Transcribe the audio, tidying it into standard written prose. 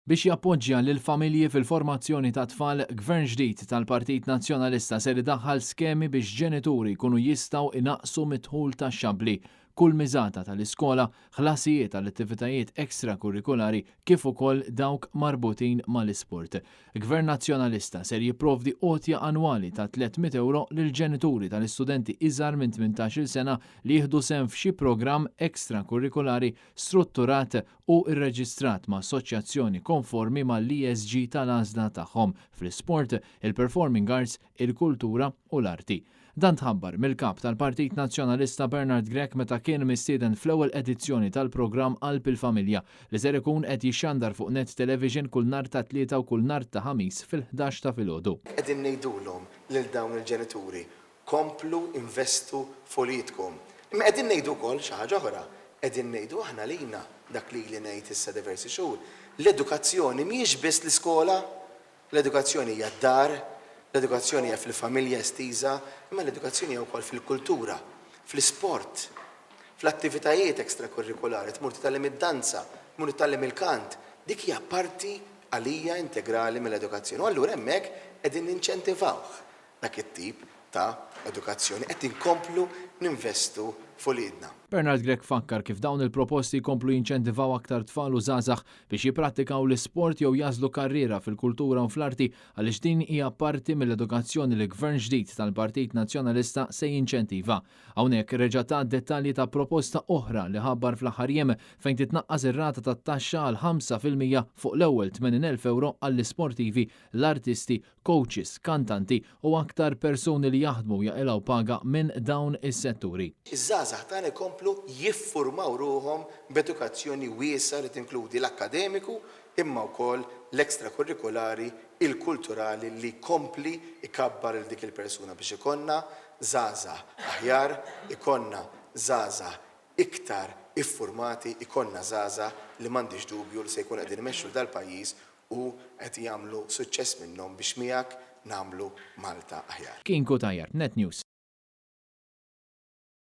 Biex jappoġġja lil familji fil-formazzjoni ta' tfal, Gvern ġdid tal-Partit Nazzjonalista ser idaħħal skemi biex ġenituri jkunu jistgħu inaqsu mit-tħul tax-xabbli kull miżata tal-iskola, ħlasijiet tal-attivitajiet ekstrakurrikulari kif ukoll dawk marbutin mal-isport. Gvern Nazzjonalista ser jipprovdi għotja annwali ta' 300 euro lil ġenituri tal-istudenti iżgħar minn 18-il sena li jieħdu sehem f'xi programm ekstrakurrikulari strutturat u rreġistrat ma' assoċjazzjoni konformi mal-ESG tal-għażla tagħhom fl-isport, il-performing arts, il-kultura u l-arti. Dan tħabbar mill-kap tal-Partit Nazzjonalista Bernard Grech meta kien mistieden fl-ewwel edizzjoni tal-programm Qalb il-Familja li ser ikun qed jixxandar fuq Net Television kull nhar ta' Tlieta u kull nhar ta' Ħamis fil-11 ta' filgħodu. Qegħdin ngħidulhom lil dawn il-ġenituri komplu investu f'olidkom. Imma qegħdin ngħidu wkoll xi ħaġa oħra. Qegħdin ngħidu aħna lilna dak li ngħid issa diversi xhur. L-edukazzjoni mhijiex biss l-iskola, l-edukazzjoni hija d-dar, l-edukazzjoni hija fil-familja estiża, imma l-edukazzjoni hija wkoll fil-kultura, fl-isport, fl-attivitajiet ekstrakurrikulari, tmur titgħallem id-danza, tmur titgħallem il-kant. Dik hija parti għalija integrali mill-edukazzjoni. U allura hemmhekk qegħdin ninċentivawh dak it-tip ta' edukazzjoni, qed inkomplu ninvestu f'olidna. Bernard Grech fakkar kif dawn il-proposti jkomplu jinċentivaw aktar tfal u żgħażagħ biex jipprattikaw l-isport jew jażlu karriera fil-kultura u fl-arti għaliex din hija parti mill-edukazzjoni li Gvern ġdid tal-Partit Nazzjonalista se jinċentiva. Hawnhekk reġa' ta' dettalji ta' proposta oħra li ħabbar fl-aħħar jiem fejn titnaqqas ir-rata tat-taxxa għal 5% fuq l-ewwel 80,000 euro għall-isportivi, l-artisti, coaches, kantanti u aktar persuni li jaħdmu jaqilgħu paga minn dawn is-setturi. Iż-żgħażagħ tagħna jkomplu jiffurmaw ruhom b'edukazzjoni wiesa li tinkludi l-akkademiku imma wkoll l-ekstrakurrikulari, il-kulturali li jkompli ikabbar il dik il-persuna biex ikonna żgħażagħ aħjar, ikonna żgħażagħ iktar iffurmati, ikonna żgħażagħ li m'għandix dubju li se jkun qegħdin imexxu dal-pajjiż u qed jagħmlu suċċess minnhom biex miegħek nagħmlu Malta aħjar. Kien Kutajjar, Net News.